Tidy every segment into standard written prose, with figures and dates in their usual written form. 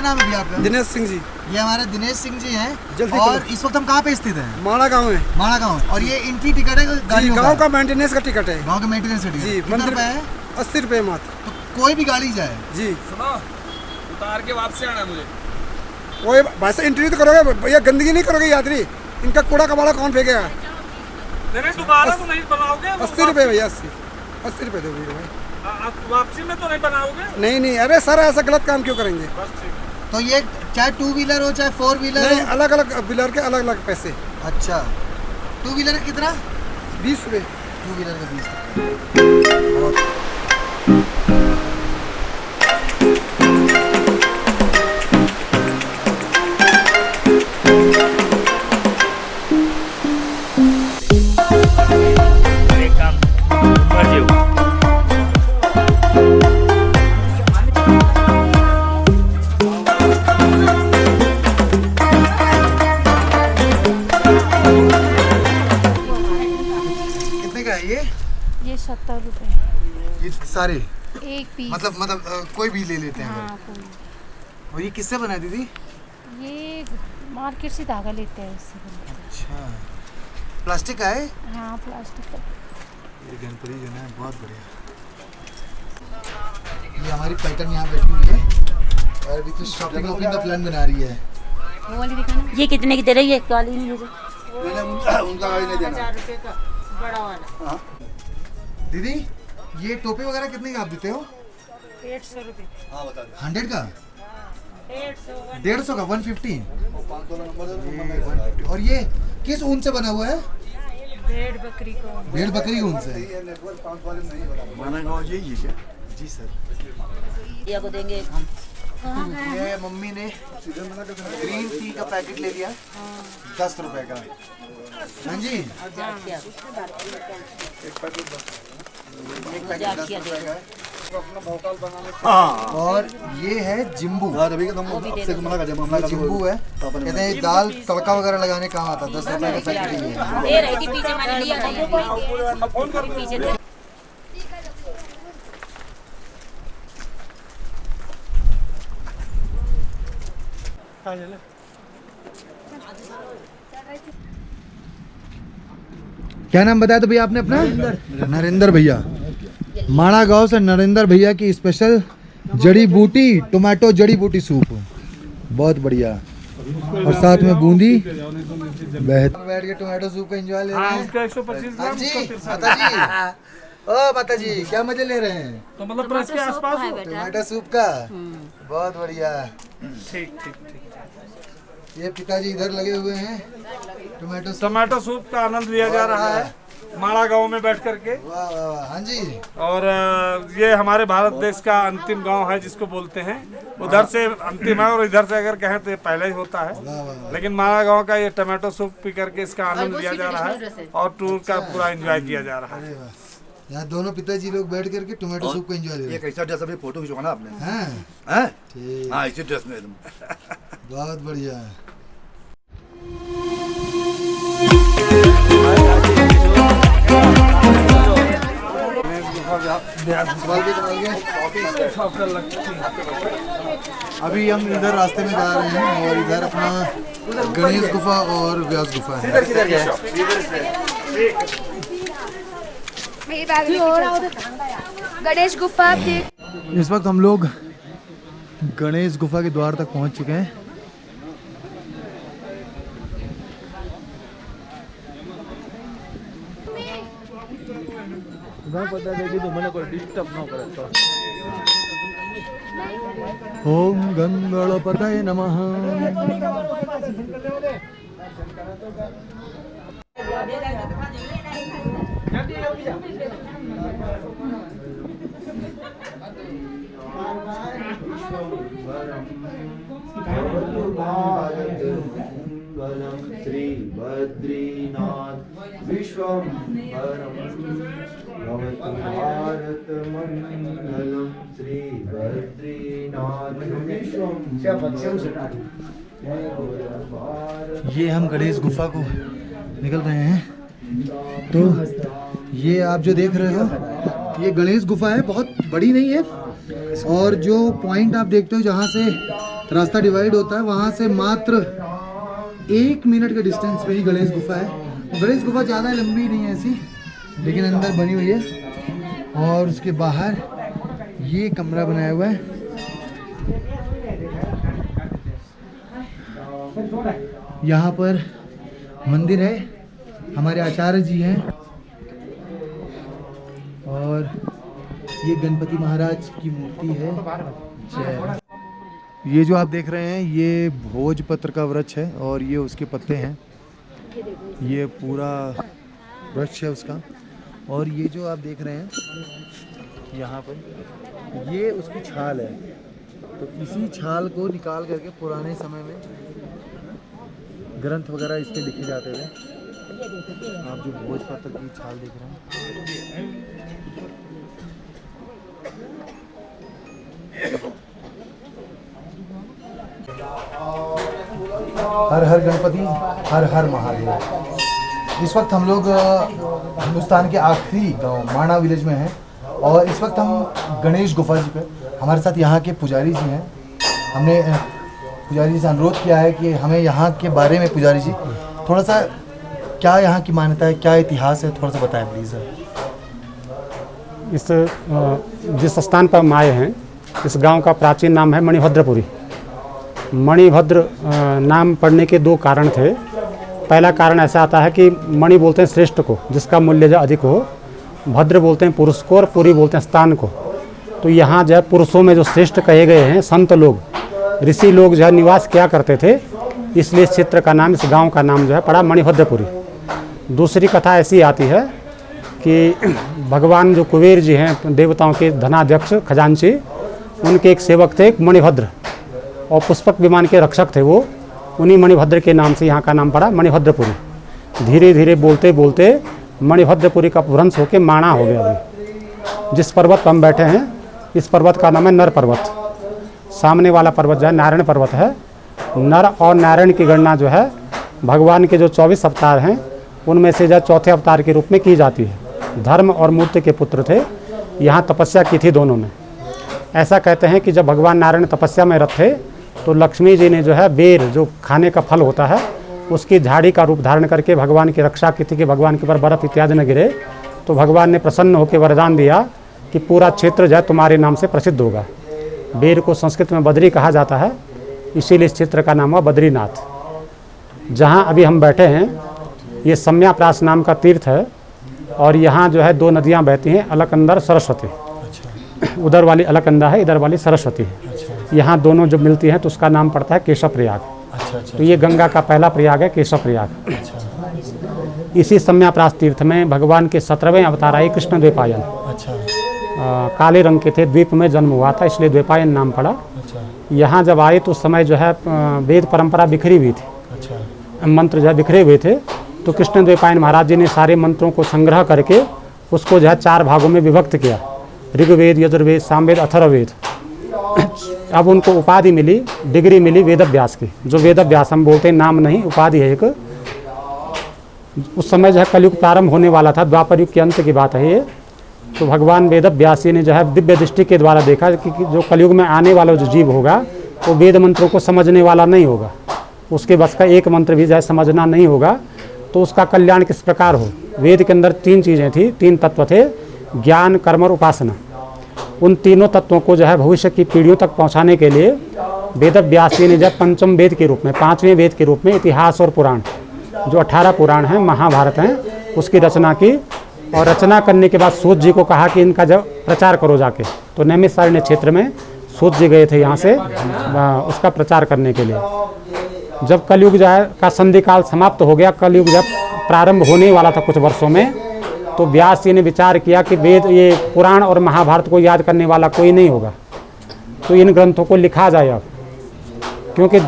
क्या नाम है भैया आपका? दिनेश सिंह जी। ये हमारे दिनेश सिंह जी हैं। जल्दी और करो। इस वक्त हम कहाँ पे स्थित हैं? माणा गाँव है। माणा गाँव। और ये इनकी टिकट है गाड़ियों गाँव का मेंटेनेंस का टिकट है। गाँव का मेंटेनेंस का टिकट जी, कितना मंदिर रुपए है? 80 रुपये मात्र। तो कोई भी गाड़ी जाए जी सुनो, उतार के वापसी आना मुझे। वो भाई इंटरव्यू तो करोगे भैया, गंदगी नहीं करोगे यात्री। इनका कूड़ा कबाड़ा कौन फेंकेगा? नहीं दोबारा तो नहीं बनाओगे? 80 रुपये भैया, 80 रुपये दो भैया भाई। वापसी में तो नहीं बनाओगे? नहीं, अरे सर ऐसा गलत काम क्यों करेंगे? बस ठीक। तो ये चाहे 2 व्हीलर हो चाहे 4 व्हीलर नहीं, हो। अलग अलग व्हीलर के अलग अलग पैसे। अच्छा, 2 व्हीलर का कितना? 20 रुपये। 2 व्हीलर का 20। कितने का है ये? ये 70 रुपए ये सारे एक पीस। मतलब कोई भी ले लेते हैं हाँ अगर। कोई। और ये किससे बना है दीदी? ये मार्केट से धागा लेते हैं इससे बनता है। अच्छा, प्लास्टिक का है? हाँ प्लास्टिक का। ये गणपति जो है बहुत बढ़िया। ये हमारी पैटर्न यहाँ बैठी हुई है और अभी तो शॉपिंग वॉपिंग का प्लान बना रही है। वो वाली दिखाना। ये कितने की दे रही है? काली नहीं मुझे। उनका गाड़ी नहीं देना। 1000 रुपए का बड़ा वाला। दीदी ये टोपी वगैरह कितने का आप देते हो? 150 रुपए। 100 का? 150 का 150। और ये किस ऊन से बना हुआ है? भेड़ बकरी को। भेड़ बकरी ऊन से। माना गाँव यही है क्या? जी सर। ये को देंगे एक हम। ये मम्मी ने ग्रीन टी का पैकेट ले लिया 10 रुपए का। हाँ जी, एक पैकेट 10 रुपए का है। और ये है जिम्बू। अभी का तुम आपसे मना कर दिया, ये जिम्बू है, कहते हैं दाल तड़का वगैरह लगाने काम आता है। 10 रुपए का पैकेट ही है। दे रही थी पीछे, मैंने लिया नहीं। पीछे दे। क्या नाम बताया तो भैया आपने अपना? नरेंद्र भैया। माणा गांव से नरेंद्र भैया की स्पेशल जड़ी बूटी टोमेटो जड़ी बूटी सूप, बहुत बढ़िया। और साथ में बूंदी। बैठ के टोमेटो सूप का एंजॉय ले रहे हैं। उसका 125 हाँ ग्राम जी माता जी। ओ माता जी, क्या मजे ले रहे हैं? तो मतलब प्रेस के आसपास हो? टोमेटो सूप का बहुत बढ़िया। ठीक। ये पिताजी इधर लगे हुए हैं टोमेटो सूप। टमाटो सूप का आनंद लिया जा रहा है माणा गांव में बैठ करके। वाह वाह वाह। हाँ जी। और ये हमारे भारत देश का अंतिम गांव है जिसको बोलते हैं। उधर से अंतिम है और इधर से अगर कहें तो ये पहले ही होता है। वाह वाह। लेकिन माणा गांव का ये टमाटो सूप पी करके इसका आनंद लिया जा रहा है और टूर का पूरा एंजॉय किया जा रहा है। अरे वाह, यहाँ दोनों पिताजी लोग बैठ करके टोमेटो सूप को एंजॉय ले रहे ये कैसा ड्रेस अभी फोटो खिंचवाना आपने? हैं। हैं? ठीक, हाँ इसी ड्रेस में एकदम। बहुत बढ़िया। अभी हम इधर रास्ते में जा रहे हैं और इधर अपना गणेश गुफा और व्यास गुफा है। गणेश गुफा। इस वक्त हम लोग गणेश गुफा के द्वार तक पहुंच चुके हैं। ओम गंगणपतये नमः। श्री बद्रीनाथ विश्वम्भरं भवतु भारत मंगलम। श्री बद्रीनाथ विश्वम्भरं। ये हम गणेश गुफा को निकल रहे हैं। तो ये आप जो देख रहे हो ये गणेश गुफा है, बहुत बड़ी नहीं है। और जो पॉइंट आप देखते हो जहाँ से रास्ता डिवाइड होता है, वहाँ से मात्र 1 मिनट के डिस्टेंस पे ही गणेश गुफा है। गणेश गुफा ज़्यादा लंबी नहीं है ऐसी, लेकिन अंदर बनी हुई है। और उसके बाहर ये कमरा बनाया हुआ है। यहाँ पर मंदिर है, हमारे आचार्य जी हैं। और ये गणपति महाराज की मूर्ति है। जय। ये जो आप देख रहे हैं ये भोजपत्र का वृक्ष है और ये उसके पत्ते हैं। ये पूरा वृक्ष है उसका। और ये जो आप देख रहे हैं यहाँ पर ये उसकी छाल है। तो इसी छाल को निकाल करके पुराने समय में ग्रंथ वगैरह इस पे लिखे जाते थे। आप जो भोजपत्र की छाल देख रहे हैं, हर हर गणपति, हर हर महादेव। इस वक्त हम लोग हिंदुस्तान के आखिरी गांव माणा विलेज में हैं और इस वक्त हम गणेश गुफा जी पे, हमारे साथ यहाँ के पुजारी जी हैं। हमने पुजारी जी से अनुरोध किया है कि हमें यहाँ के बारे में पुजारी जी थोड़ा सा, क्या यहाँ की मान्यता है, क्या इतिहास है, थोड़ा सा बताएं प्लीज़। इस जिस स्थान पर हम आए हैं, इस गांव का प्राचीन नाम है मणिभद्रपुरी। मणिभद्र नाम पड़ने के 2 कारण थे। पहला कारण ऐसा आता है कि मणि बोलते हैं श्रेष्ठ को, जिसका मूल्य जो अधिक हो। भद्र बोलते हैं पुरुष को और पुरी बोलते हैं स्थान को। तो यहाँ जो है पुरुषों में जो श्रेष्ठ कहे गए हैं संत लोग, ऋषि लोग जो है निवास किया करते थे, इसलिए इस क्षेत्र का नाम, इस गांव का नाम जो है पड़ा मणिभद्रपुरी। दूसरी कथा ऐसी आती है कि भगवान जो कुबेर जी हैं, देवताओं के धनाध्यक्ष खजांची, उनके एक सेवक थे मणिभद्र, और पुष्पक विमान के रक्षक थे वो। उन्हीं मणिभद्र के नाम से यहाँ का नाम पड़ा मणिभद्रपुरी। धीरे धीरे बोलते बोलते मणिभद्रपुरी का भ्रंश होकर माणा हो गया। अभी जिस पर्वत पर हम बैठे हैं, इस पर्वत का नाम है नर पर्वत। सामने वाला पर्वत जो है नारायण पर्वत है। नर और नारायण की गणना जो है भगवान के जो 24 अवतार हैं उनमें से जो चौथे अवतार के रूप में की जाती है। धर्म और मूर्ति के पुत्र थे, यहाँ तपस्या की थी दोनों ने। ऐसा कहते हैं कि जब भगवान नारायण तपस्या में रत थे तो लक्ष्मी जी ने जो है बेर, जो खाने का फल होता है, उसकी झाड़ी का रूप धारण करके भगवान की रक्षा की थी कि भगवान के ऊपर बर्फ इत्यादि न गिरे। तो भगवान ने प्रसन्न होकर वरदान दिया कि पूरा क्षेत्र जो है तुम्हारे नाम से प्रसिद्ध होगा। बेर को संस्कृत में बद्री कहा जाता है, इसीलिए इस क्षेत्र का नाम हुआ बद्रीनाथ। जहाँ अभी हम बैठे हैं ये सम्याप्रास नाम का तीर्थ है और यहाँ जो है 2 नदियाँ बहती हैं, अलकनंदा और सरस्वती। उधर वाली अलकनंदा है, इधर वाली सरस्वती है। यहाँ दोनों जब मिलती हैं तो उसका नाम पड़ता है केशव प्रयाग। तो ये गंगा का पहला प्रयाग है केशव प्रयाग। इसी सम्याप्रास तीर्थ में भगवान के 17वें अवतार आए कृष्ण द्वैपायन। काले रंग के थे, द्वीप में जन्म हुआ था, इसलिए द्वैपायन नाम पड़ा। यहाँ जब आए तो उस समय जो है वेद परंपरा बिखरी हुई थी, मंत्र जो है बिखरे हुए थे। तो कृष्ण द्वैपायन महाराज जी ने सारे मंत्रों को संग्रह करके उसको जो है 4 भागों में विभक्त किया, ऋग्वेद, यजुर्वेद, सामवेद, अथर्ववेद। अब उनको उपाधि मिली, डिग्री मिली वेदव्यास की, जो वेदव्यास हम बोलते हैं, नाम नहीं उपाधि है एक। उस समय जो है कलयुग प्रारंभ होने वाला था, द्वापर युग के अंत की बात है ये। तो भगवान वेदव्यास जी ने जो है दिव्य दृष्टि के द्वारा देखा कि जो कलयुग में आने वाला जो जीव होगा वो वेद मंत्रों को समझने वाला नहीं होगा, उसके बस का एक मंत्र भी जो है समझना नहीं होगा। तो उसका कल्याण किस प्रकार हो। वेद के अंदर 3 चीज़ें थी, 3 तत्व थे, ज्ञान, कर्म और उपासना। उन तीनों तत्वों को जो है भविष्य की पीढ़ियों तक पहुंचाने के लिए वेदव्यास जी ने जब 5वें वेद के रूप में, 5वें वेद के रूप में इतिहास और पुराण, जो 18 पुराण हैं, महाभारत हैं, उसकी रचना की। और रचना करने के बाद सूत जी को कहा कि इनका जब प्रचार करो जाके। तो नैमिषारण्य क्षेत्र में सूत जी गए थे यहाँ से उसका प्रचार करने के लिए। जब कलयुग जो है का संधि काल समाप्त हो गया, कलयुग जब प्रारंभ होने वाला था कुछ वर्षों में, तो व्यास जी ने विचार किया कि वेद, ये पुराण और महाभारत को याद करने वाला कोई नहीं होगा, तो इन ग्रंथों को लिखा जाए अब। क्योंकि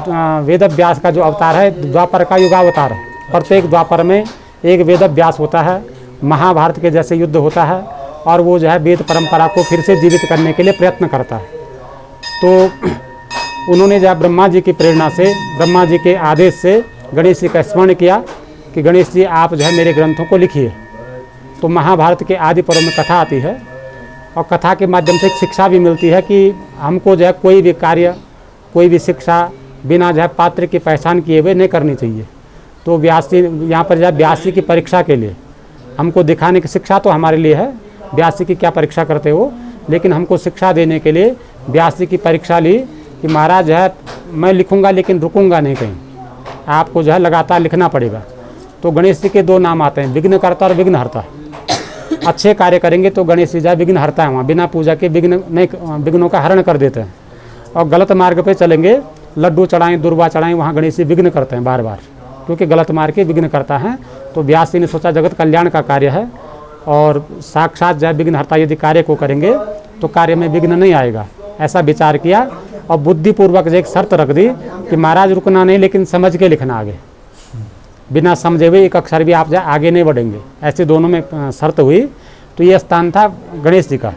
वेद व्यास का जो अवतार है द्वापर का युगावतार है, प्रत्येक द्वापर में एक वेद व्यास होता है, महाभारत के जैसे युद्ध होता है, और वो जो है वेद परंपरा को फिर से जीवित करने के लिए प्रयत्न करता है। तो उन्होंने जो ब्रह्मा जी की प्रेरणा से, ब्रह्मा जी के आदेश से गणेश जी का स्मरण किया कि गणेश जी आप जो है मेरे ग्रंथों को लिखिए। तो महाभारत के आदि पर्व में कथा आती है और कथा के माध्यम से एक शिक्षा भी मिलती है कि हमको जो है कोई भी कार्य कोई भी शिक्षा बिना जो है पात्र की पहचान किए हुए नहीं करनी चाहिए। तो व्यासी यहाँ पर जो है व्यासी की परीक्षा के लिए हमको दिखाने की, शिक्षा तो हमारे लिए है, व्यासी की क्या परीक्षा करते हो, लेकिन हमको शिक्षा देने के लिए व्यासी की परीक्षा ली कि महाराज जो है मैं लिखूँगा लेकिन रुकूंगा नहीं कहीं, आपको जो है लगातार लिखना पड़ेगा। तो गणेश जी के 2 नाम आते हैं, विघ्नकर्ता और विघ्नहर्ता। अच्छे कार्य करेंगे तो गणेश जी जो है विघ्नहर्ता है, वहाँ बिना पूजा के विघ्नों का हरण कर देते हैं। और गलत मार्ग पे चलेंगे, लड्डू चढ़ाएं, दुर्वा चढ़ाएं, वहाँ गणेश जी विघ्न करते हैं बार बार, क्योंकि गलत मार्ग के विघ्न करता है। तो व्यास जी ने सोचा जगत कल्याण का कार्य है और साक्षात जय विघ्नहर्ता यदि कार्य को करेंगे तो कार्य में विघ्न नहीं आएगा, ऐसा विचार किया। और बुद्धिपूर्वक एक शर्त रख दी कि महाराज रुकना नहीं, लेकिन समझ के लिखना आगे, बिना समझे हुए एक अक्षर भी आप जो आगे नहीं बढ़ेंगे, ऐसे दोनों में शर्त हुई। तो ये स्थान था गणेश जी का।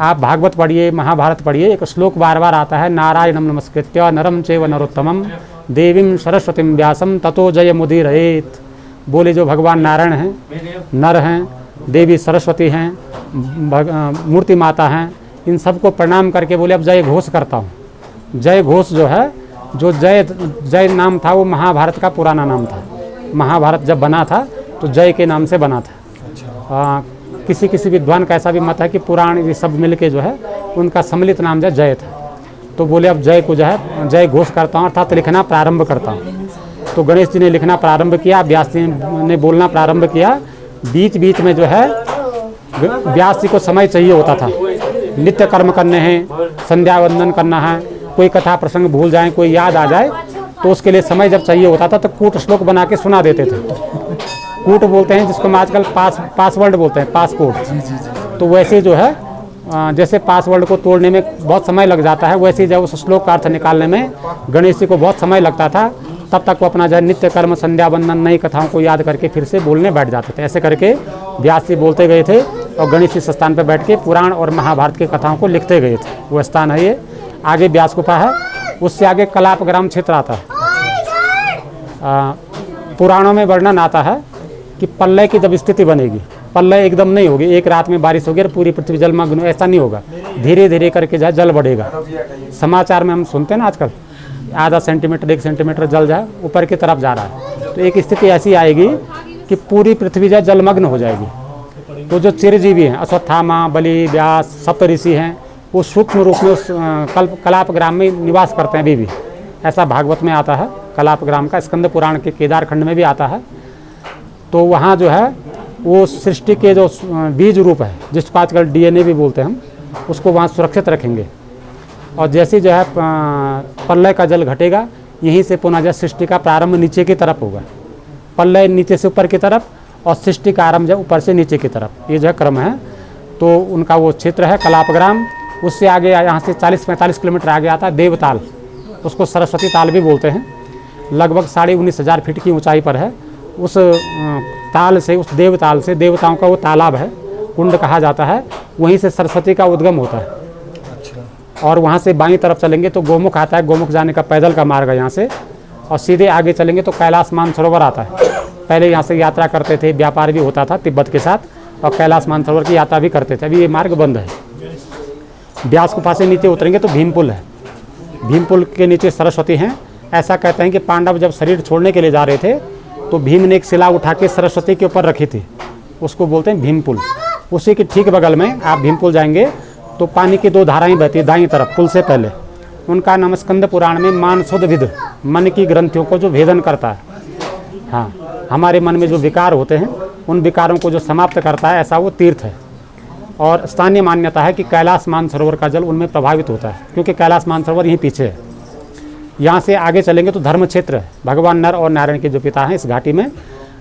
आप भागवत पढ़िए, महाभारत पढ़िए, एक श्लोक बार बार आता है, नारायणम नमस्कृत्य नरम चैव नरोत्तमम देवीं सरस्वतीं व्यासम ततो जय मुदीरयेत्। बोले जो भगवान नारायण हैं, नर हैं, देवी सरस्वती हैं, मूर्ति माता हैं, इन सबको प्रणाम करके बोले अब जय घोष करता हूँ। जय घोष जो है, जो जय नाम था वो महाभारत का पुराना नाम था। महाभारत जब बना था तो जय के नाम से बना था। किसी किसी विद्वान का ऐसा भी मत है कि पुराण ये सब मिल के जो है उनका सम्मिलित नाम जो जय था। तो बोले अब जय को जो है जय घोष करता हूँ, अर्थात लिखना प्रारंभ करता हूँ। तो गणेश जी ने लिखना प्रारंभ किया, व्यास जी ने बोलना प्रारंभ किया। बीच बीच में जो है व्यास जी को समय चाहिए होता था, नित्य कर्म करने हैं, संध्या वंदन करना है, कोई कथा प्रसंग भूल जाए, कोई याद आ जाए तो उसके लिए समय जब चाहिए होता था तो कूट श्लोक बना के सुना देते थे। कूट बोलते हैं जिसको हम आजकल पासवर्ड बोलते हैं, पासकोड। तो वैसे जो है जैसे पासवर्ड को तोड़ने में बहुत समय लग जाता है, वैसे जब उस श्लोक का अर्थ निकालने में गणेश जी को बहुत समय लगता था, तब तक वो अपना जो है नित्य कर्म, संध्या वंदन, नई कथाओं को याद करके फिर से बोलने बैठ जाते थे। ऐसे करके व्यास जी बोलते गए थे और गणेश जी स्थान पर बैठ के पुराण और महाभारत की कथाओं को लिखते गए थे। वो स्थान है ये। आगे व्यास गुफा है, उससे आगे कलापग्राम क्षेत्र आता है। पुराणों में वर्णन आता है कि प्रलय की जब स्थिति बनेगी, प्रलय एकदम नहीं होगी, एक रात में बारिश होगी और पूरी पृथ्वी जलमग्न, ऐसा नहीं होगा, धीरे धीरे करके जाए जल बढ़ेगा। समाचार में हम सुनते हैं ना आजकल, आधा सेंटीमीटर 1 सेंटीमीटर जल जाए ऊपर की तरफ जा रहा है। तो एक स्थिति ऐसी आएगी कि पूरी पृथ्वी जाए जलमग्न हो जाएगी। तो जो चिरजीवी हैं, अश्वत्थामा, बलि, व्यास, सप्तऋषि हैं, वो सूक्ष्म रूप में उस कलापग्राम में निवास करते हैं अभी भी। ऐसा भागवत में आता है कलापग्राम का, स्कंद पुराण के केदार खंड में भी आता है। तो वहाँ जो है वो सृष्टि के जो बीज रूप है, जिसको आजकल DNA भी बोलते हैं हम, उसको वहाँ सुरक्षित रखेंगे। और जैसे जो है प्रलय का जल घटेगा, यहीं से पुनः जो सृष्टि का प्रारंभ नीचे की तरफ होगा। प्रलय नीचे से ऊपर की तरफ और सृष्टि का आरंभ जो ऊपर से नीचे की तरफ, ये जो है क्रम है। तो उनका वो क्षेत्र है कलापग्राम। उससे आगे यहाँ से 40-45 किलोमीटर आगे आता है देवताल, उसको सरस्वती ताल भी बोलते हैं। लगभग 19,500 फीट की ऊंचाई पर है। उस ताल से, उस देवताल से, देवताओं का वो तालाब है, कुंड कहा जाता है, वहीं से सरस्वती का उद्गम होता है। और वहाँ से बाईं तरफ चलेंगे तो गोमुख आता है, गोमुख जाने का पैदल का मार्ग है यहाँ से। और सीधे आगे चलेंगे तो कैलाश मानसरोवर आता है। पहले यहाँ से यात्रा करते थे, व्यापार भी होता था तिब्बत के साथ, और कैलाश मानसरोवर की यात्रा भी करते थे। अभी ये मार्ग बंद है। व्यास गुफा से नीचे उतरेंगे तो भीमपुल है, भीमपुल के नीचे सरस्वती हैं। ऐसा कहते हैं कि पांडव जब शरीर छोड़ने के लिए जा रहे थे तो भीम ने एक शिला उठा के सरस्वती के ऊपर रखी थी, उसको बोलते हैं भीमपुल। उसी के ठीक बगल में आप भीमपुल जाएंगे तो पानी की 2 धाराएं बहती है दाईं तरफ, पुल से पहले। उनका नाम स्कंद पुराण में मानसोद विद, मन की ग्रंथियों को जो भेदन करता है। हाँ, हमारे मन में जो विकार होते हैं उन विकारों को जो समाप्त करता है, ऐसा वो तीर्थ है। और स्थानीय मान्यता है कि कैलाश मानसरोवर का जल उनमें प्रभावित होता है, क्योंकि कैलाश मानसरोवर यहीं पीछे है। यहाँ से आगे चलेंगे तो धर्म क्षेत्र है। भगवान नर और नारायण के जो पिता हैं इस घाटी में,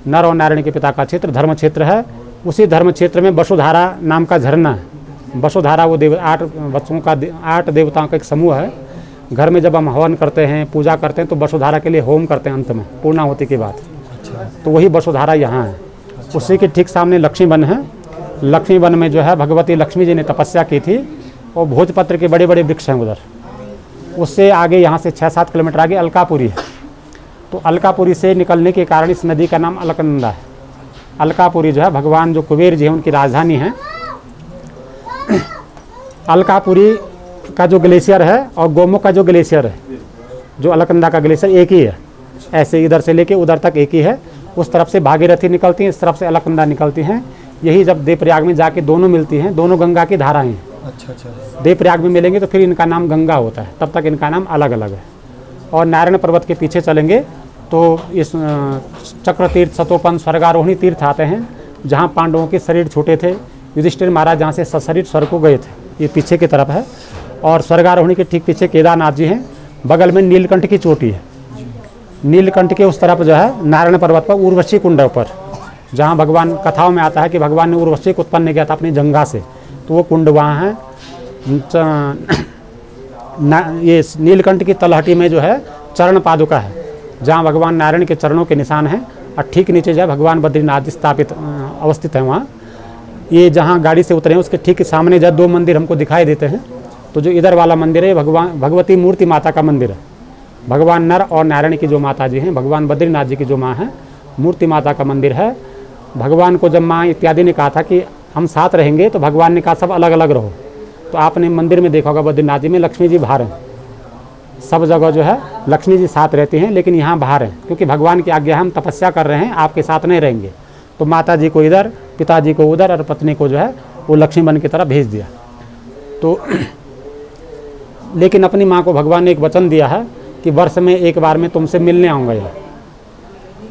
नर और नारायण के पिता का क्षेत्र धर्म क्षेत्र है। उसी धर्म क्षेत्र में वसुधारा नाम का झरना है। वसुधारा वो 8 देवताओं का एक समूह है। घर में जब हम हवन करते हैं, पूजा करते हैं तो वसुधारा के लिए होम करते हैं अंत में, पूर्णाहुति के बाद। तो वही वसुधारा यहाँ है। उसी के ठीक सामने लक्ष्मी वन है। लक्ष्मी वन में जो है भगवती लक्ष्मी जी ने तपस्या की थी, और भोजपत्र के बड़े बड़े वृक्ष हैं उधर। उससे आगे यहाँ से 6-7 किलोमीटर आगे अलकापुरी है। तो अलकापुरी से निकलने के कारण इस नदी का नाम अलकनंदा है। अलकापुरी जो है भगवान जो कुबेर जी हैं उनकी राजधानी है। अलकापुरी का जो ग्लेशियर है और गोमुख का जो ग्लेशियर है, जो अलकनंदा का ग्लेशियर एक ही है, ऐसे इधर से लेके उधर तक एक ही है। उस तरफ से भागीरथी निकलती है, इस तरफ से अलकनंदा निकलती हैं। यही जब देवप्रयाग में जाके दोनों मिलती हैं, दोनों गंगा की धाराएं हैं। अच्छा। देवप्रयाग में मिलेंगे तो फिर इनका नाम गंगा होता है, तब तक इनका नाम अलग अलग है। और नारायण पर्वत के पीछे चलेंगे तो इस चक्र तीर्थ, सतोपन, स्वर्गारोहिणी तीर्थ आते हैं, जहाँ पांडवों के शरीर छोटे थे। युधिष्ठिर महाराज जहाँ से सशरीर स्वर्ग को गए थे, ये पीछे की तरफ है। और स्वर्गारोहिणी के ठीक पीछे केदारनाथ जी हैं। बगल में नीलकंठ की चोटी है। नीलकंठ के उस तरफ जो है नारायण पर्वत पर उर्वशी कुंड पर, जहाँ भगवान कथाओं में आता है कि भगवान ने उर्वशी को उत्पन्न किया था अपनी जंगा से, तो वो कुंड वहाँ है। ये नीलकंठ की तलहटी में जो है चरण पादुका है, जहाँ भगवान नारायण के चरणों के निशान हैं। और ठीक नीचे जो है भगवान बद्रीनाथ जी स्थापित अवस्थित है वहाँ। ये जहाँ गाड़ी से उतरे हैं उसके ठीक सामने जो 2 मंदिर हमको दिखाई देते हैं। तो जो इधर वाला मंदिर है भगवती मूर्ति माता का मंदिर है। भगवान नर और नारायण की जो माता जी हैं, भगवान बद्रीनाथ जी की जो माँ है, मूर्ति माता का मंदिर है। भगवान को जब माँ इत्यादि ने कहा था कि हम साथ रहेंगे, तो भगवान ने कहा सब अलग अलग रहो। तो आपने मंदिर में देखा होगा बद्रीनाथ जी में लक्ष्मी जी बाहर हैं। सब जगह जो है लक्ष्मी जी साथ रहती हैं, लेकिन यहाँ बाहर हैं, क्योंकि भगवान की आज्ञा, हम तपस्या कर रहे हैं, आपके साथ नहीं रहेंगे। तो माता जी को इधर, पिताजी को उधर और पत्नी को जो है वो लक्ष्मी बन की तरह भेज दिया। तो लेकिन अपनी माँ को भगवान ने एक वचन दिया है कि वर्ष में एक बार मैं तुमसे मिलने आऊँगा यहाँ।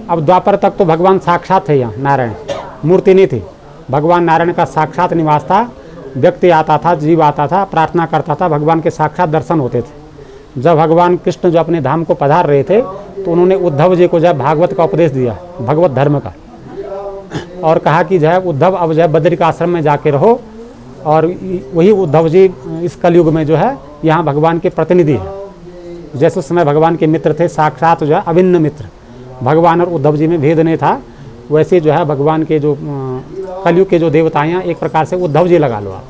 अब द्वापर तक तो भगवान साक्षात थे यहाँ, नारायण मूर्ति नहीं थी। भगवान नारायण का साक्षात निवास था। व्यक्ति आता था, जीव आता था, प्रार्थना करता था, भगवान के साक्षात दर्शन होते थे। जब भगवान कृष्ण जो अपने धाम को पधार रहे थे, तो उन्होंने उद्धव जी को जो है भागवत का उपदेश दिया, भगवत धर्म का, और कहा कि जो है उद्धव अब जो है बद्री का आश्रम में जाके रहो। और वही उद्धव जी इस कलयुग में जो है यहाँ भगवान के प्रतिनिधि हैं। जैसे उस समय भगवान के मित्र थे, साक्षात जो है अभिन्न मित्र, भगवान और उद्धव जी में भेद नहीं था, वैसे जो है भगवान के जो कलयुग के जो देवता हैं, एक प्रकार से उद्धव जी लगा लो आप।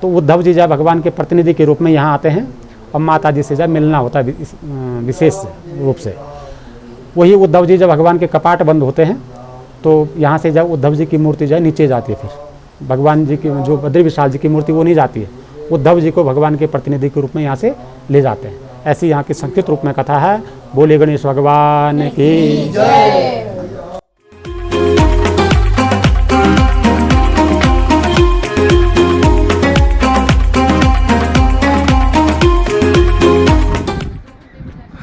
तो उद्धव जी जो है भगवान के प्रतिनिधि के रूप में यहाँ आते हैं और माता जी से जब मिलना होता है विशेष रूप से। वही उद्धव जी जब भगवान के कपाट बंद होते हैं, तो यहाँ से जब उद्धव जी की मूर्ति जो है नीचे जाती है, फिर भगवान जी की जो बद्री विशाल जी की मूर्ति वो नहीं जाती है, उद्धव जी को भगवान के प्रतिनिधि के रूप में यहाँ से ले जाते हैं। ऐसी यहाँ की संक्षिप्त रूप में कथा है। बोले गणेश भगवान की जय।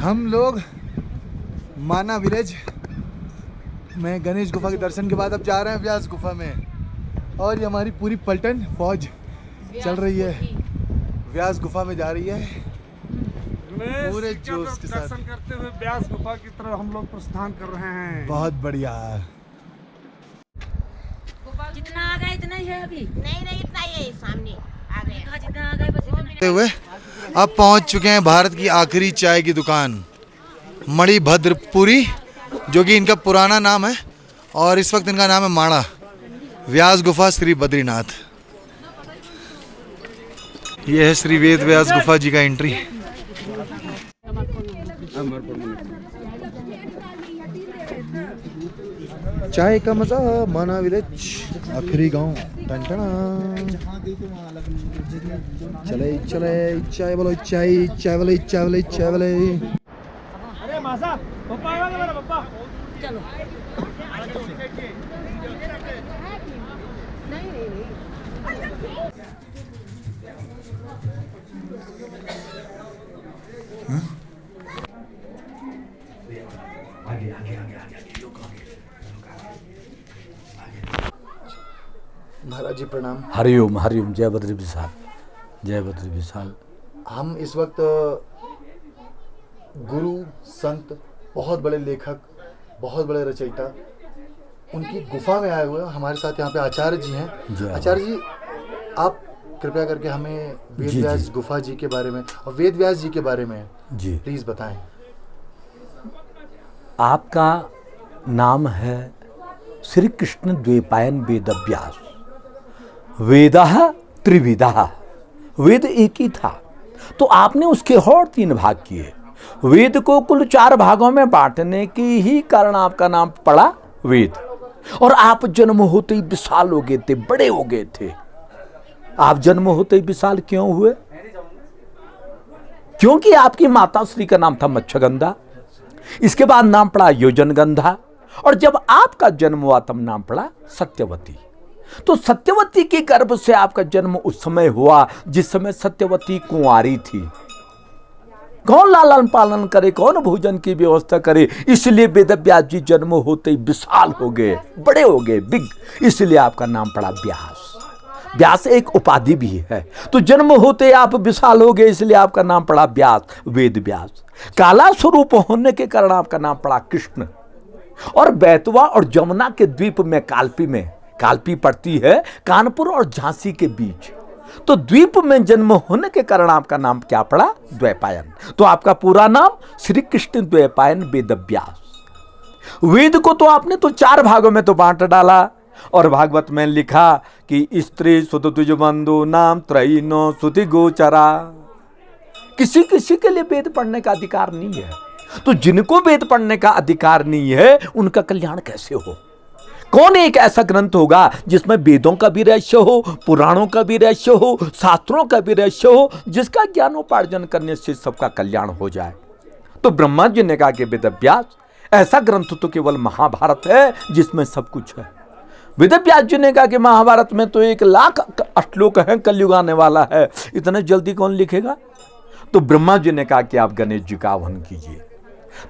हम लोग माना विलेज में गणेश गुफा के दर्शन के बाद अब जा रहे हैं व्यास गुफा में। और ये हमारी पूरी पलटन फौज चल रही है, व्यास गुफा में जा रही है पूरे जोश के साथ। दर्शन करते हुए व्यास गुफा की तरफ हम लोग प्रस्थान कर रहे हैं। बहुत बढ़िया। जितना आ गए इतना ही है अभी। नहीं इतना ही है, सामने आ गए। जितना आ गए बस इतना। हुए अब पहुंच चुके हैं भारत की आखिरी चाय की दुकान मणिभद्रपुरी, जो कि इनका पुराना नाम है और इस वक्त इनका नाम है माणा। व्यास गुफा श्री बद्रीनाथ। यह है श्री वेद व्यास गुफा जी का एंट्री। चाय का मजा माना विलेज आखिरी गांव। चले चले चाय बोलो, चाय चाय वाले, चाय वाले, चाय वाले। अरे मासा पप्पा आएगा मेरा पप्पा। चलो महाराज जी प्रणाम। हरिओम हरिओम। जय बद्री विशाल, जय बद्री विशाल। हम इस वक्त गुरु संत, बहुत बड़े लेखक, बहुत बड़े रचयिता, उनकी गुफा में आए हुए हैं। हमारे साथ यहाँ पे आचार्य जी हैं। आचार्य जी, आप कृपया करके हमें वेद व्यास गुफा जी के बारे में और वेद व्यास जी के बारे में जी प्लीज बताएं। आपका नाम है श्री कृष्ण द्वैपायन वेद व्यास। वेदः त्रिविधः, वेद एक ही था, तो आपने उसके और 3 भाग किए। वेद को कुल 4 भागों में बांटने के ही कारण आपका नाम पड़ा वेद। और आप जन्म होते ही विशाल हो गए थे, बड़े हो गए थे। आप जन्म होते ही विशाल क्यों हुए? क्योंकि आपकी माता श्री का नाम था मत्स्यगंधा, इसके बाद नाम पड़ा योजनगंधा, और जब आपका जन्म हुआ तब नाम पड़ा सत्यवती। तो सत्यवती के गर्भ से आपका जन्म उस समय हुआ जिस समय सत्यवती कुंवारी थी। कौन लालन पालन करे, कौन भोजन की व्यवस्था करे, इसलिए वेदव्यास जी जन्म होते ही विशाल हो गए, बड़े हो गए, बिग, इसलिए आपका नाम पड़ा व्यास। व्यास एक उपाधि भी है, तो जन्म होते आप विशाल हो गए, इसलिए आपका नाम पड़ा व्यास, वेद व्यास। काला स्वरूप होने के कारण आपका नाम पड़ा कृष्ण। और बैतवा और जमुना के द्वीप में कालपी पड़ती है कानपुर और झांसी के बीच, तो द्वीप में जन्म होने के कारण आपका नाम क्या पड़ा, द्वैपायन। तो आपका पूरा नाम श्री कृष्ण द्वैपायन वेदव्यास। वेद को तो आपने तो 4 भागों में तो बांट डाला, और भागवत में लिखा कि स्त्री सुत तुज बंधु नाम त्रयीनो सुति गोचरा। किसी किसी के लिए वेद पढ़ने का अधिकार नहीं है, तो जिनको वेद पढ़ने का अधिकार नहीं है उनका कल्याण कैसे हो? कौन एक ऐसा ग्रंथ होगा जिसमें वेदों का भी रहस्य हो, पुराणों का भी रहस्य हो, शास्त्रों का भी रहस्य हो, जिसका ज्ञानोपार्जन करने से सबका कल्याण हो जाए? तो ब्रह्मा जी ने कहा कि वेदव्यास, ऐसा ग्रंथ तो केवल महाभारत है जिसमें सब कुछ है। वेदव्यास जी ने कहा कि महाभारत में तो 1,00,000 श्लोक हैं, कलयुग आने वाला है, इतना जल्दी कौन लिखेगा? तो ब्रह्मा जी ने कहा कि आप गणेश जी का आह्वान कीजिए।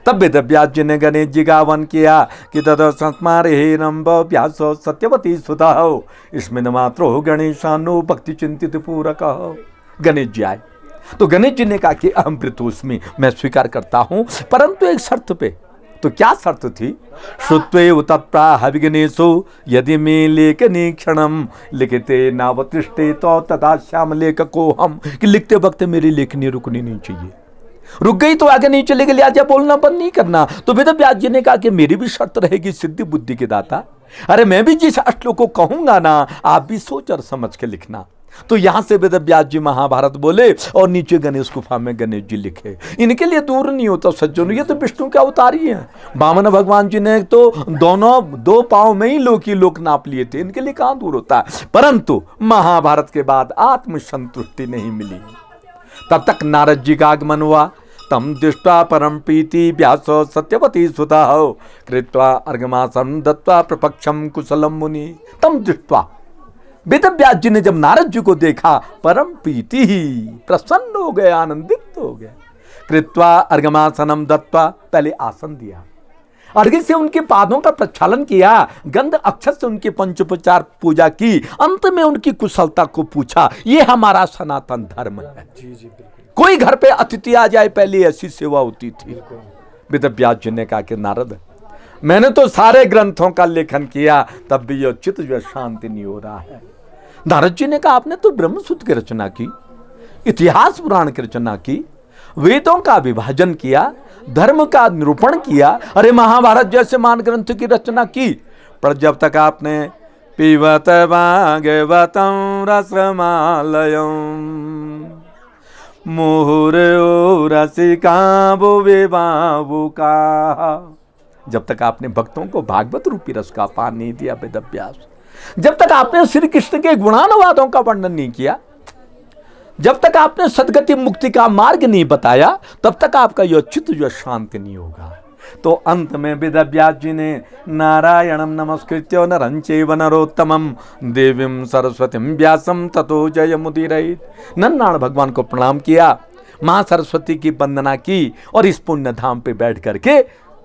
तब वेदव्यास जी ने गणेश जी का आह्वान किया कि तद संस्मारे नम्ब व्यासो सत्यवती सुता हो, इसमें न मात्र हो गणेशानो भक्ति चिंतित पूरक हो। गणेश जी आए, तो गणेश जी ने कहा कि अहम प्रीतोस्मि, मैं स्वीकार करता हूं, परंतु एक शर्त पे। तो क्या शर्त थी? श्रुत्वेव तत्प्राह विघ्नेशो यदि मे लेखनी क्षणम लिखते नावतिष्ठे तो तथा श्याम लेखको हम, कि लिखते वक्त मेरी लेखनी रुकनी नहीं चाहिए। रुक गई तो आगे नहीं चलेगी, लिहाजा बोलना बंद नहीं करना। तो वेदव्यास जी ने कहा कि मेरी भी शर्त रहेगी सिद्धि बुद्धि के दाता, अरे मैं भी जिस श्लोक को कहूंगा ना, आप भी सोच और समझ के लिखना। तो यहां से वेदव्यास जी महाभारत बोले और नीचे गणेश गुफा में गणेश जी लिखे। इनके लिए दूर नहीं होता सज्जनों, ये तो विष्णु के अवतार ही हैं। वामन भगवान जी ने तो दोनों 2 पांव में ही लोक नाप लिए थे, इनके लिए कहां दूर होता है। परंतु महाभारत के बाद आत्मसंतुष्टि नहीं मिली, तब तक नारद जी का आगमन हुआ। तम दृष्ट्वा परम प्रीति व्यासो सत्यवती सुता हो कृत्वा अर्घमासं दत्वा प्रपक्षम कुशलम मुनि। तम दृष्ट्वा, वेदव्यास जी ने जब नारद जी को देखा, परम प्रीति ही, प्रसन्न हो गए, आनंदित हो गए। कृत्वा अर्घमासनम दत्वा, पहले आसन दिया, अर्घ्य से उनके पादों का प्रक्षालन किया, गंध अक्षत से उनके पंचोपचार पूजा की, अंत में उनकी कुशलता को पूछा। ये हमारा सनातन धर्म है। कोई घर पे अतिथि आ जाए पहले ऐसी सेवा होती थी। वेदव्यास जी ने कहा कि नारद, मैंने तो सारे ग्रंथों का लेखन किया, तब भी ये चित्त जो शांति नहीं हो रहा है। नारद जी ने कहा आपने तो ब्रह्मसूत्र की रचना की, इतिहास पुराण की रचना की, वेदों का विभाजन किया, धर्म का निरूपण किया, अरे महाभारत जैसे महान ग्रंथ की रचना की, पर जब तक आपने पीवत भागवतं रसमालयं मुहुर्यो रसिका बुवे बाबुका, जब तक आपने भक्तों को भागवत रूपी रस का पान नहीं दिया वेदव्यास, जब तक आपने श्री कृष्ण के गुणानुवादों का वर्णन नहीं किया, जब तक आपने सदगति मुक्ति का मार्ग नहीं बताया, तब तक आपका यह चित्त जो शांत नहीं होगा। तो अंत में वेदव्यास जी ने नारायणं नमस्कृत्य नरं चैव नरोत्तमं देवीं सरस्वतीं व्यासं ततो जयमुदीरयेत्। नन्नारायण भगवान को प्रणाम किया, मां सरस्वती की वंदना की, और इस पुण्य धाम पे बैठ करके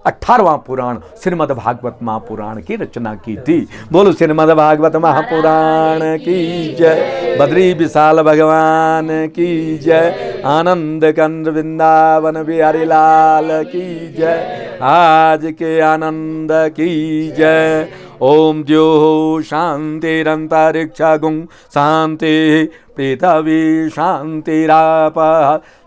18वां पुराण श्रीमद् भागवत महापुराण की रचना की थी। बोलो श्रीमद् भागवत महापुराण की जय, बद्री विशाल भगवान की जय, आनंद कंद वृंदावन बिहारी लाल की जय, आज के आनंद की जय। ओम द्यो शांतिरंतरिक्षगुं शांति पृथ्वी शांतिराप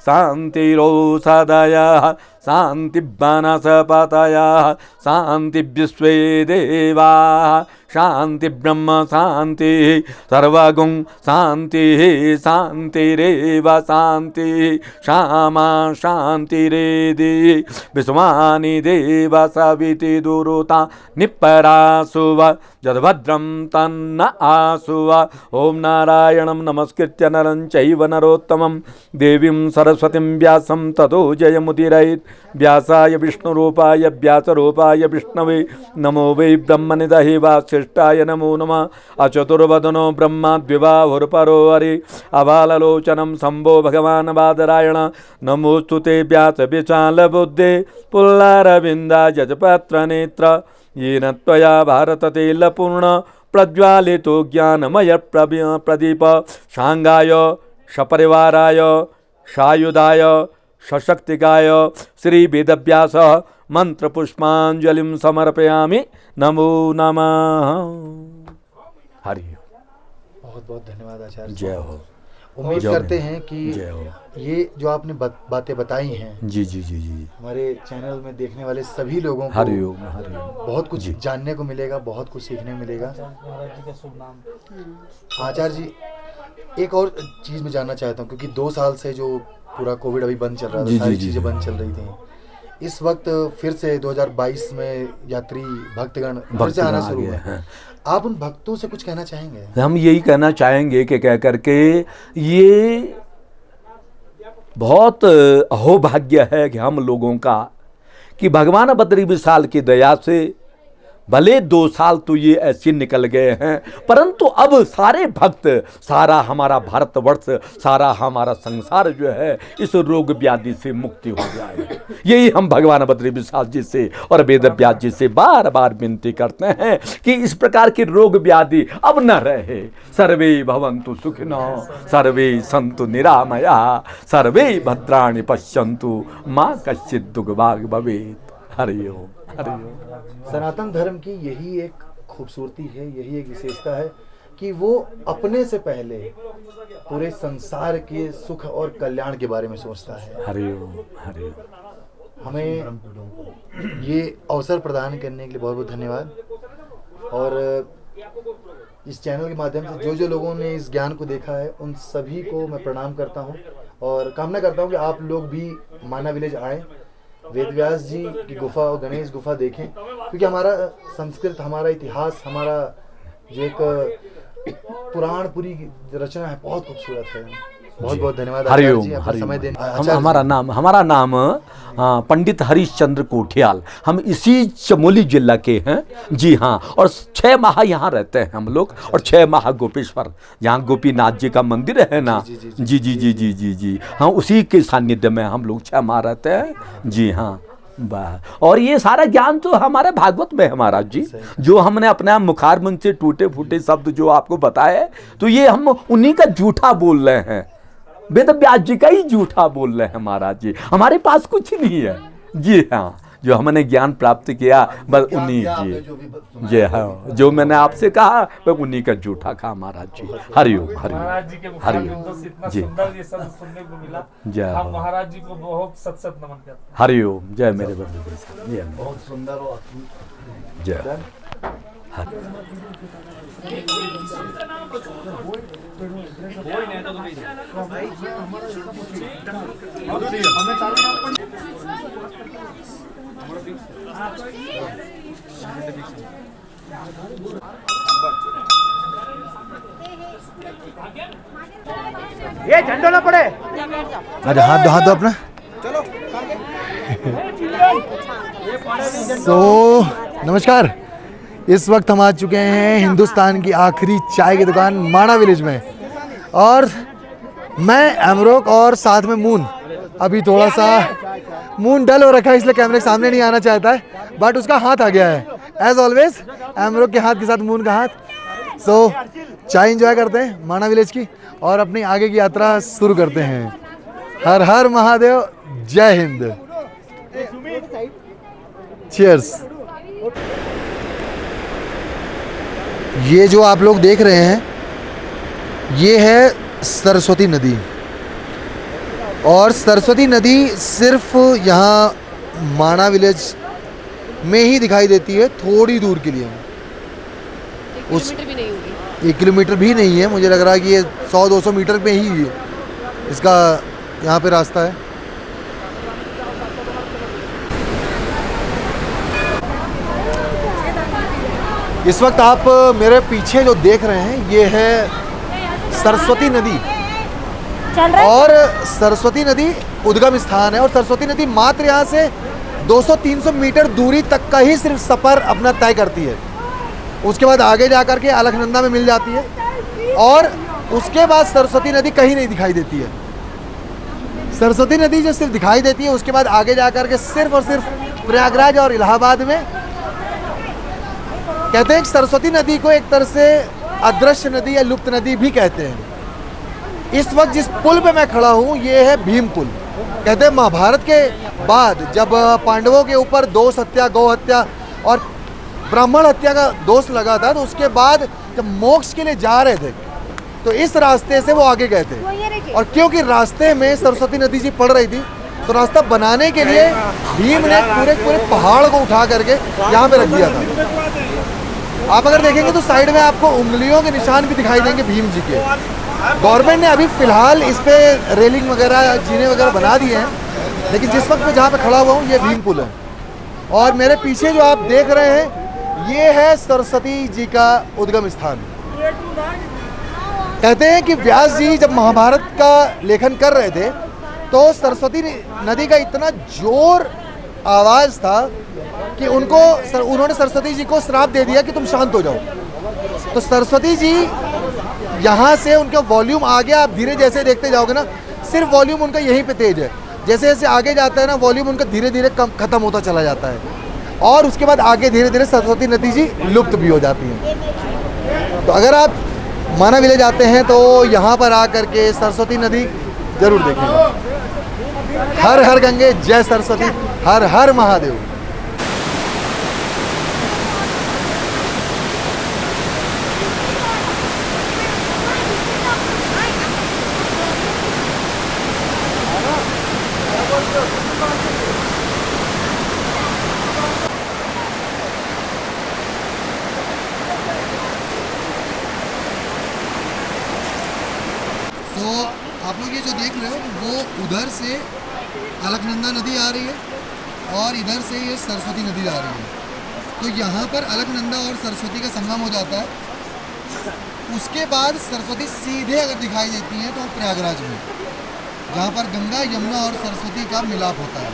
शांतिरोषधयः शांति वनस्पतयः शांति विश्वे देवाः शांति ब्रह्म शांति सर्वगुं शांति शांतिरेव शांति श्यामा शांतिरेदि विश्वानि देव सविति दुरुता निपरासुव जदभद्रं तन्न आसुव। ओम नारायणं नमस्कृत्य नमस्कृत्य नरं चैव नरोत्तमं देवीं सरस्वतीं व्यासं ततो जयमुदीरयेत्। व्यासाय विष्णुरूपाय व्यासरूपाय विष्णवे नमो वै ब्रह्मनिधये वासिष्ठाय नमो नमः। अचतुर्वदनो ब्रह्मा द्विबाहुर्परो हरि अबाललोचनं शम्भो भगवान् बादरायण नमोऽस्तु ते व्यासविशालबुद्धे पुल्लारविन्दायजपत्रनेत्र येन त्वया भारततैलपूर्ण प्रज्वालितो ज्ञानमय प्रदीप शांगाय सपरिवाराय सायुधाय सशक्तिकाय श्री वेदव्यास मंत्रपुष्पांजलिं समर्पयामि। नमो नमः। हरि बहुत बहुत धन्यवाद आचार्य। जय हो। उम्मीद करते हैं कि जय हो। ये जो आपने बातें बताई हैं जी जी जी जी हमारे चैनल में देखने वाले सभी लोगों को हरिओम बहुत कुछ जानने को मिलेगा, बहुत कुछ सीखने मिलेगा। आचार्य जी, एक और चीज़ मैं जानना चाहता हूँ, क्योंकि 2 साल से जो पूरा कोविड अभी बंद चल रहा था, सारी चीज़ें बंद चल रही थी, इस वक्त फिर से 2022 में यात्री भक्तगण फिर से आना शुरू हुए। आप उन भक्तों से कुछ कहना चाहेंगे? हम यही कहना चाहेंगे कि कह करके ये बहुत अहोभाग्य है कि हम लोगों का कि भगवान बद्री विशाल की दया से भले 2 साल तो ये ऐसे निकल गए हैं, परंतु अब सारे भक्त, सारा हमारा भारतवर्ष, सारा हमारा संसार जो है इस रोग व्याधि से मुक्ति हो जाए। यही हम भगवान बद्री विशाल जी से और वेद व्यास जी से बार बार विनती करते हैं कि इस प्रकार की रोग व्याधि अब न रहे। सर्वे भवन्तु सुखिनः, सर्वे सन्तु निरामया, सर्वे भद्राणि पश्यन्तु, मा कश्चित् दुर्भाग् भवेत्। हरि ओम। हरि ओम। सनातन धर्म की यही एक खूबसूरती है, यही एक विशेषता है कि वो अपने से पहले पूरे संसार के सुख और कल्याण के बारे में सोचता है। हरि ओम। हरि ओम। हमें ये अवसर प्रदान करने के लिए बहुत बहुत धन्यवाद। और इस चैनल के माध्यम से जो लोगों ने इस ज्ञान को देखा है उन सभी को मैं प्रणाम करता हूँ और कामना करता हूँ कि आप लोग भी माना विलेज आएँ, वेदव्यास जी की गुफा और गणेश गुफा देखें, क्योंकि हमारा संस्कृत, हमारा इतिहास, हमारा जो एक पुराण पूरी रचना है बहुत खूबसूरत है। बहुत बहुत धन्यवाद आचार्य जी, अपना समय देने। हमारा नाम पंडित हरिश्चंद्र कोठियाल, हम इसी चमोली जिला के हैं। जी हाँ, और 6 माह यहाँ रहते हैं हम लोग, और 6 माह गोपेश्वर, जहाँ गोपीनाथ जी का मंदिर है ना, जी जी जी जी जी जी हाँ, उसी के सानिध्य में हम लोग 6 माह रहते हैं। जी हाँ, वाह। और ये सारा ज्ञान तो हमारे भागवत में है महाराज जी, जो हमने अपने मुखार मुंह से टूटे फूटे शब्द जो आपको बताए, तो ये हम उन्हीं का झूठा बोल रहे हैं, वेद व्यास जी का ही झूठा बोल रहे हैं महाराज जी। हमारे पास कुछ नहीं है। जी हाँ, जो हमने ज्ञान प्राप्त किया बस उन्हीं जी। जी हाँ, जो मैंने आपसे कहा वह उन्हीं का झूठा कहा महाराज जी। हरिओम। हरिओम। हरिओम। जी जय हो महाराज जी को बहुत सत नमन करते हैं। हरिओम। जय मेरे बंधु। जय बहुत सुंदर और जय। ये झंडो ना पड़े। अरे हाथ दो अपना। तो नमस्कार, इस वक्त हम आ चुके हैं हिंदुस्तान की आखिरी चाय की दुकान माणा विलेज में, और मैं एमरोक और साथ में मून। अभी थोड़ा सा मून डल हो रखा है इसलिए कैमरे के सामने नहीं आना चाहता है, बट उसका हाथ आ गया है एज ऑलवेज, एमरोक के हाथ के साथ मून का हाथ। सो चाय एंजॉय करते हैं माणा विलेज की और अपनी आगे की यात्रा शुरू करते हैं। हर हर महादेव, जय हिंद, चीयर्स। ये जो आप लोग देख रहे हैं ये है सरस्वती नदी, और सरस्वती नदी सिर्फ यहाँ माणा विलेज में ही दिखाई देती है, थोड़ी दूर के लिए। 1 किलोमीटर भी नहीं होगी, 1 किलोमीटर भी नहीं है, मुझे लग रहा है कि ये 100-200 मीटर पे ही इसका यहाँ पे रास्ता है। इस वक्त आप मेरे पीछे जो देख रहे हैं ये है सरस्वती नदी, चल रहा है। और सरस्वती नदी उद्गम स्थान है, और सरस्वती नदी मात्र यहाँ से 200-300 मीटर दूरी तक का ही सिर्फ सफ़र अपना तय करती है। उसके बाद आगे जा कर के अलकनंदा में मिल जाती है, और उसके बाद सरस्वती नदी कहीं नहीं दिखाई देती है। सरस्वती नदी जो सिर्फ दिखाई देती है, उसके बाद आगे जा कर के सिर्फ और सिर्फ प्रयागराज और इलाहाबाद में। कहते हैं कि सरस्वती नदी को एक तरह से अदृश्य नदी या लुप्त नदी भी कहते हैं। इस वक्त जिस पुल पे मैं खड़ा हूँ ये है भीम पुल। कहते हैं महाभारत के बाद जब पांडवों के ऊपर दोष हत्या, गौ हत्या और ब्राह्मण हत्या का दोष लगा था, तो उसके बाद जब मोक्ष के लिए जा रहे थे तो इस रास्ते से वो आगे गए थे, और क्योंकि रास्ते में सरस्वती नदी जी पड़ रही थी तो रास्ता बनाने के लिए भीम ने पूरे पूरे पहाड़ को उठा करके यहाँ पे रख दिया था। आप अगर देखेंगे तो साइड में आपको उंगलियों के निशान भी दिखाई देंगे भीम जी के। गवर्नमेंट ने अभी फ़िलहाल इस पे रेलिंग वगैरह, जीने वगैरह बना दिए हैं, लेकिन जिस वक्त मैं जहाँ पे खड़ा हुआ हूँ ये भीम पुल है। और मेरे पीछे जो आप देख रहे हैं ये है सरस्वती जी का उद्गम स्थान। कहते हैं कि व्यास जी जब महाभारत का लेखन कर रहे थे तो सरस्वती नदी का इतना जोर आवाज़ था कि उन्होंने सरस्वती जी को श्राप दे दिया कि तुम शांत हो जाओ। तो सरस्वती जी यहाँ से उनका वॉल्यूम आगे, आप धीरे जैसे देखते जाओगे ना, सिर्फ वॉल्यूम उनका यहीं पे तेज है। जैसे जैसे आगे जाता है ना, वॉल्यूम उनका धीरे धीरे कम खत्म होता चला जाता है, और उसके बाद आगे धीरे धीरे सरस्वती नदी जी लुप्त भी हो जाती हैं। तो अगर आप माना विलेज आते हैं तो यहाँ पर आकर के सरस्वती नदी जरूर देखेंगे। हर हर गंगे जय सरस्वती, हर हर महादेव। तो आप लोग ये जो देख रहे हो वो उधर से अलकनंदा नदी आ रही है और इधर से ये सरस्वती नदी आ रही है। तो यहाँ पर अलकनंदा और सरस्वती का संगम हो जाता है। उसके बाद सरस्वती सीधे अगर दिखाई देती है तो प्रयागराज में, जहाँ पर गंगा, यमुना और सरस्वती का मिलाप होता है।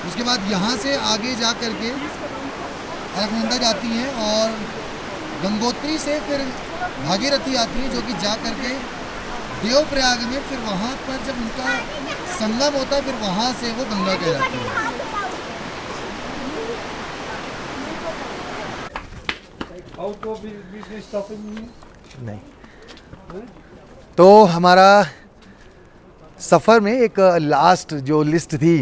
उसके बाद यहाँ से आगे जा कर के अलकनंदा जाती हैं, और गंगोत्री से फिर भागीरथी आती है, जो कि जा कर के देवप्रयाग में फिर वहाँ पर जब उनका संगम होता है फिर वहाँ से वो गंगा कहलाती है। नहीं, तो हमारा सफ़र में एक लास्ट जो लिस्ट थी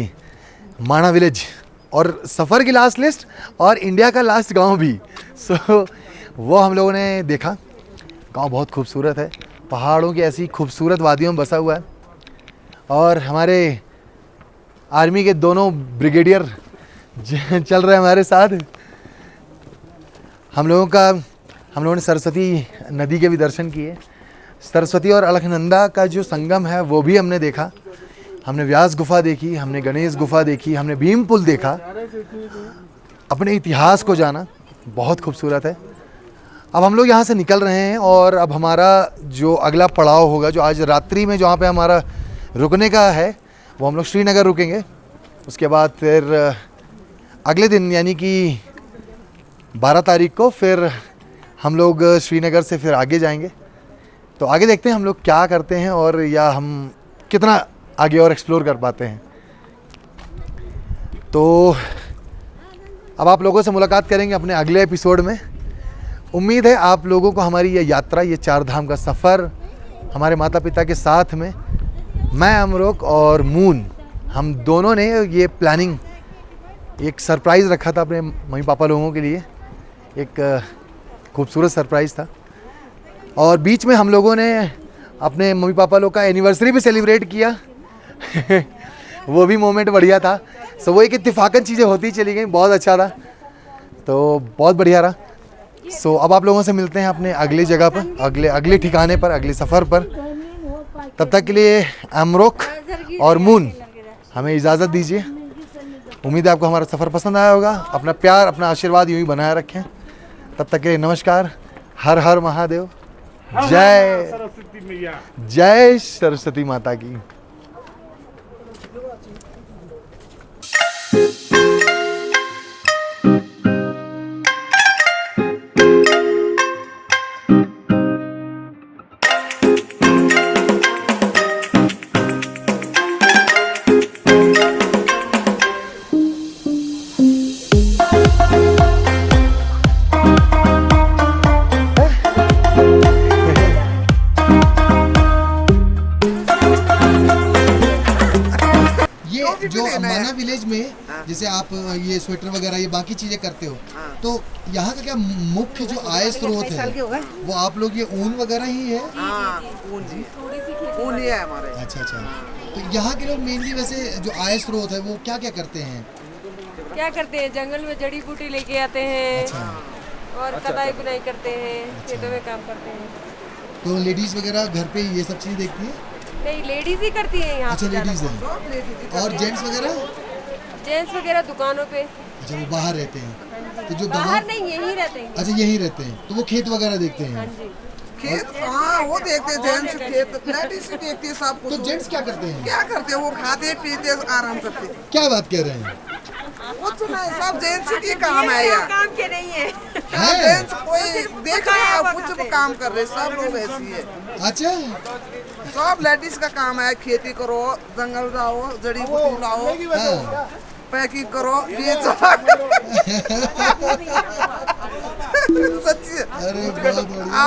माणा विलेज, और सफ़र की लास्ट लिस्ट और इंडिया का लास्ट गांव भी, सो वो हम लोगों ने देखा। गांव बहुत खूबसूरत है, पहाड़ों की ऐसी खूबसूरत वादियों में बसा हुआ है, और हमारे आर्मी के दोनों ब्रिगेडियर चल रहे हैं हमारे साथ। हम लोगों ने सरस्वती नदी के भी दर्शन किए। सरस्वती और अलकनंदा का जो संगम है वो भी हमने देखा। हमने व्यास गुफा देखी, हमने गणेश गुफा देखी, हमने भीम पुल देखा, अपने इतिहास को जाना। बहुत खूबसूरत है। अब हम लोग यहाँ से निकल रहे हैं, और अब हमारा जो अगला पड़ाव होगा, जो आज रात्रि में जहाँ पे हमारा रुकने का है, वो हम लोग श्रीनगर रुकेंगे। उसके बाद फिर अगले दिन यानी कि 12 तारीख को फिर हम लोग श्रीनगर से फिर आगे जाएंगे। तो आगे देखते हैं हम लोग क्या करते हैं, और या हम कितना आगे और एक्सप्लोर कर पाते हैं। तो अब आप लोगों से मुलाकात करेंगे अपने अगले एपिसोड में। उम्मीद है आप लोगों को हमारी ये यात्रा, ये 4 धाम का सफ़र हमारे माता पिता के साथ में, मैं अमरोक और मून, हम दोनों ने ये प्लानिंग, एक सरप्राइज़ रखा था अपने मम्मी पापा लोगों के लिए। एक खूबसूरत सरप्राइज़ था, और बीच में हम लोगों ने अपने मम्मी पापा लोग का एनिवर्सरी भी सेलिब्रेट किया वो भी मोमेंट बढ़िया था। सो वो एक इत्तेफाकन चीज़ें होती चली गई, बहुत अच्छा था, तो बहुत बढ़िया रहा। सो अब आप लोगों से मिलते हैं अपने अगली जगह पर, अगले ठिकाने पर, अगले सफ़र पर। तब तक के लिए अमरोक और मून हमें इजाज़त दीजिए। उम्मीद है आपको हमारा सफ़र पसंद आया होगा। अपना प्यार, अपना आशीर्वाद यूँ ही बनाए रखें। तब तक के लिए नमस्कार। हर हर महादेव, जय सरस्वती मैया। जय सरस्वती माता की। ये जो माना विलेज में जैसे आप ये स्वेटर वगैरह ये बाकी चीजें करते हो, तो यहाँ का क्या मुख्य जो आय स्रोत है वो आप लोग ये ऊन वगैरह ही है? ऊन ही है हमारे। अच्छा अच्छा। तो यहाँ के लोग मेनली वैसे जो आय स्रोत है वो क्या क्या करते हैं? क्या करते हैं, जंगल में जड़ी बूटी लेके आते हैं और कटाई बुनाई करते हैं, खेतों में काम करते हैं। तो लेडीज वगैरह घर पे ये सब चीजें देखती है? नहीं, लेडीज ही करती हैं यहाँ। अच्छा लेडीज है। और जेंट्स वगैरह? जेंट्स वगैरह दुकानों पे। अच्छा वो बाहर रहते हैं। तो जो बाहर नहीं, यहीं रहते हैं। अच्छा यहीं रहते हैं, तो वो खेत वगैरह देखते हैं? खेत हाँ वो देखते हैं, जेंट्स खेत लेडीज ही देखती है सब कुछ। तो जेंट्स क्या करते हैं? क्या करते हैं, वो खाते पीते आराम करते हैं। क्या बात कह रहे हैं? वो सुना है, सब जेंट्स की काम है यार। काम के नहीं है। जेंट्स कोई देख रहा है कुछ काम कर रहे, सब लोग ऐसी है। अच्छा सब लेडीज का काम है, खेती करो, जंगल जाओ, जड़ी बूटी लाओ, हाँ। पैकिंग करो, बेचो। सच्ची अरे बहुत बढ़िया।